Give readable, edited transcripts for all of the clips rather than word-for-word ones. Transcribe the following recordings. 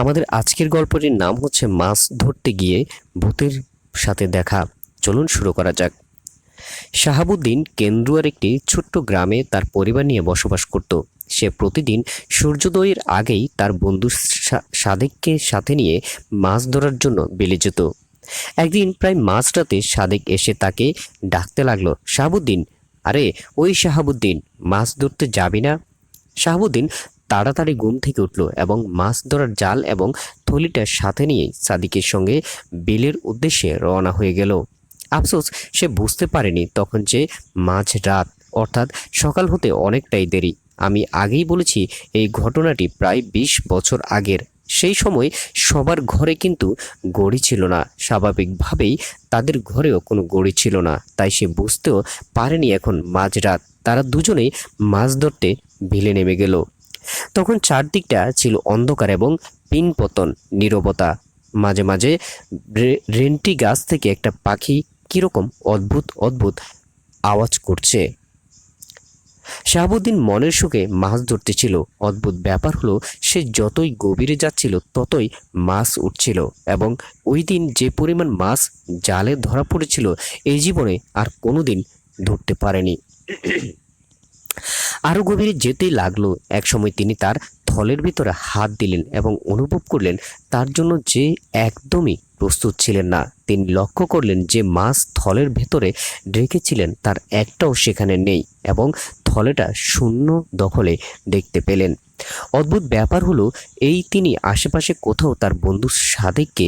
আমাদের আজকের গল্পটির নাম হচ্ছে মাছ ধরতে গিয়ে ভূতের সাথে দেখা। চলুন শুরু করা যাক। শাহাবুদ্দিন কেন্দ্রুয়ার একটি ছোট্ট গ্রামে তার পরিবার নিয়ে বসবাস করত। সে প্রতিদিন সূর্যোদয়ের আগেই তার বন্ধু সাদেককে সাথে নিয়ে মাছ ধরার জন্য বিলে যেত। একদিন প্রায় মাঝরাতে সাদেক এসে তাকে ডাকতে লাগলো, শাহাবুদ্দিন, আরে ওই শাহাবুদ্দিন, মাছ ধরতে যাবি না? শাহাবুদ্দিন তাড়াতাড়ি ঘুম থেকে উঠল এবং মাছ ধরার জাল এবং থলিটা সাথে নিয়ে সাদিকের সঙ্গে বিলের উদ্দেশ্যে রওনা হয়ে গেল। আফসোস, সে বুঝতে পারেনি তখন যে মাঝরাত, অর্থাৎ সকাল হতে অনেকটাই দেরি। আমি আগেই বলেছি এই ঘটনাটি প্রায় 20 বছর আগের। সেই সময় সবার ঘরে কিন্তু গড়ি ছিল না। স্বাভাবিকভাবেই তাদের ঘরেও কোনো গড়ি ছিল না, তাই সে বুঝতেও পারেনি এখন মাঝরাত। তারা দুজনেই মাছ ধরতে ভিলে নেমে গেল। তখন চারদিকটা ছিল অন্ধকার এবং পিনপতন নীরবতা। মাঝে মাঝে রেন্টি গাছ থেকে একটা পাখি কিরকম অদ্ভুত অদ্ভুত আওয়াজ করছে। শাহাবুদ্দিন মনের সুখে মাছ ধরতেছিল। অদ্ভুত ব্যাপার হলো, সে যতই গভীরে যাচ্ছিল ততই মাছ উঠছিল এবং ওই দিন যে পরিমাণ মাছ জালে ধরা পড়েছিল এই জীবনে আর কোনোদিন ধরতে পারেনি। আরও গভীরে যেতেই লাগলো। একসময় তিনি তার থলের ভিতরে হাত দিলেন এবং অনুভব করলেন তার জন্য যে একদমই প্রস্তুত ছিলেন না। তিনি লক্ষ্য করলেন যে মাছ থলের ভেতরে রেখেছিলেন তার একটাও সেখানে নেই এবং থলেটা শূন্য দখলে দেখতে পেলেন। অদ্ভুত ব্যাপার হলো, এই তিনি আশেপাশে কোথাও তার বন্ধু সাদেককে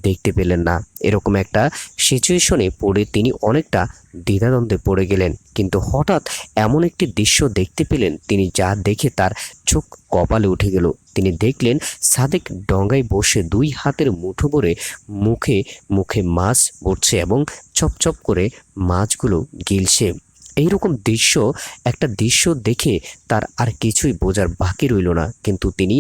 দেখতে পেলেন না। এরকম একটা সিচুয়েশনে পড়ে তিনি অনেকটা দ্বিধাদ্বন্দ্বে পড়ে গেলেন। কিন্তু হঠাৎ এমন একটি দৃশ্য দেখতে পেলেন, তিনি যা দেখে তার চোখ কপালে উঠে গেল। তিনি দেখলেন সাদেক ডঙ্গায় বসে দুই হাতের মুঠো ভরে মুখে মুখে মাছ ভরছে এবং চপচপ করে মাছগুলো গিলছে। এইরকম একটা দৃশ্য দেখে তার আর কিছুই বোঝার বাকি রইল না, কিন্তু তিনি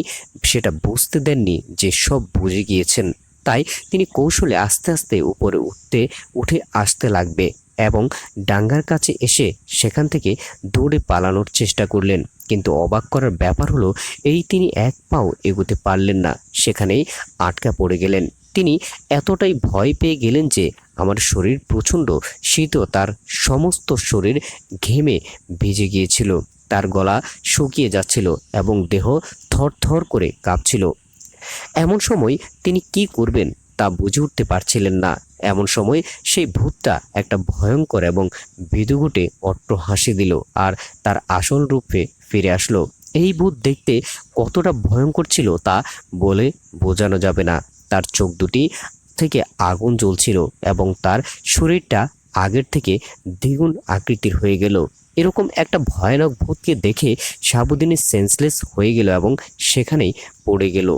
সেটা বুঝতে দেননি যে সব বুঝে গিয়েছেন। তাই তিনি কৌশলে আস্তে আস্তে উপরে উঠে আসতে লাগবে এবং ডাঙ্গার কাছে এসে সেখান থেকে দৌড়ে পালানোর চেষ্টা করলেন। কিন্তু অবাক করার ব্যাপার হলো, তিনি এক পাও এগোতে পারলেন না, সেখানেই আটকা পড়ে গেলেন। তিনি এতটাই ভয় পেয়ে গেলেন যে আমার শরীর প্রচণ্ড শীত, তার সমস্ত শরীর ঘেমে ভিজে গিয়েছিল, তার গলা শুকিয়ে যাচ্ছিল এবং দেহ থরথর করে কাঁপছিল। এমন সময় তিনি কি করবেন তা বুঝে উঠতে পারছিলেন না। এমন সময় সেই ভূতটা একটা ভয়ঙ্কর এবং বিদুঘুটে অট্ট হাসি দিল আর তার আসল রূপে ফিরে আসলো। এই ভূত দেখতে কতটা ভয়ঙ্কর ছিল তা বলে বোঝানো যাবে না। তার চোখ দুটি থেকে আগুন জ্বলছিল এবং তার শরীরটা আগের থেকে দ্বিগুণ আকৃতির হয়ে গেল। এরকম একটা ভয়ানক ভূতকে দেখে শাহাবুদ্দিনের সেন্সলেস হয়ে গেল এবং সেখানেই পড়ে গেল।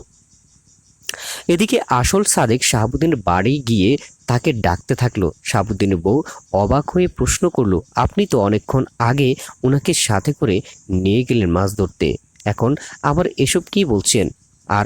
এদিকে আসল সাদেক শাহাবুদ্দিনের বাড়ি গিয়ে তাকে ডাকতে থাকলো। শাহাবুদ্দিনের বউ অবাক হয়ে প্রশ্ন করলো, আপনি তো অনেকক্ষণ আগে ওনাকে সাথে করে নিয়ে গেলেন মাছ ধরতে, এখন আবার এসব কি বলছেন? আর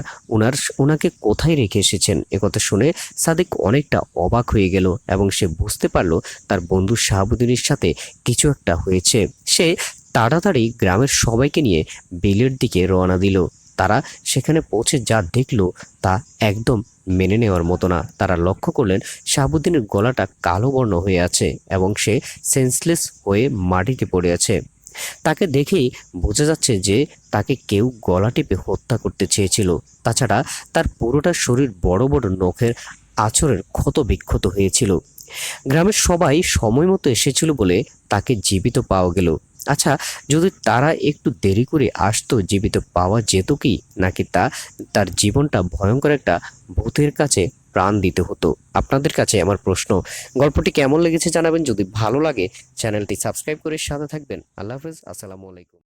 ওনাকে কোথায় রেখে এসেছেন? একথা শুনে সাদেক অনেকটা অবাক হয়ে গেল এবং সে বুঝতে পারলো তার বন্ধু শাহাবুদ্দিনের সাথে কিছু একটা হয়েছে। সে তাড়াতাড়ি গ্রামের সবাইকে নিয়ে বিলের দিকে রওনা দিল। তারা সেখানে পৌঁছে যা দেখলো তা একদম মেনে নেওয়ার মতো না। তারা লক্ষ্য করলেন শাহাবুদ্দিনের গলাটা কালো বর্ণ হয়ে আছে এবং সে সেন্সলেস হয়ে মাটিতে পড়ে আছে। তাকে দেখেই বোঝা যাচ্ছে যে তাকে কেউ গলা টিপে হত্যা করতে চেয়েছিল। তাছাড়া তার পুরোটা শরীর বড় বড় নখের আঁচড়ের ক্ষত বিক্ষত হয়েছিল। গ্রামের সবাই সময় মতো এসেছিল বলে তাকে জীবিত পাওয়া গেল। আচ্ছা, যদি তারা একটু দেরি করে আসতো জীবিত পাওয়া যেত কি, নাকি তার জীবনটা ভয়ঙ্কর একটা ভূতের কাছে প্রাণ দিতে হতো? আপনাদের কাছে আমার প্রশ্ন। গল্পটি কেমন লেগেছে জানাবেন। যদি ভালো লাগে চ্যানেলটি সাবস্ক্রাইব করে সাথে থাকবেন। আল্লাহ হাফেজ, আসসালামু আলাইকুম।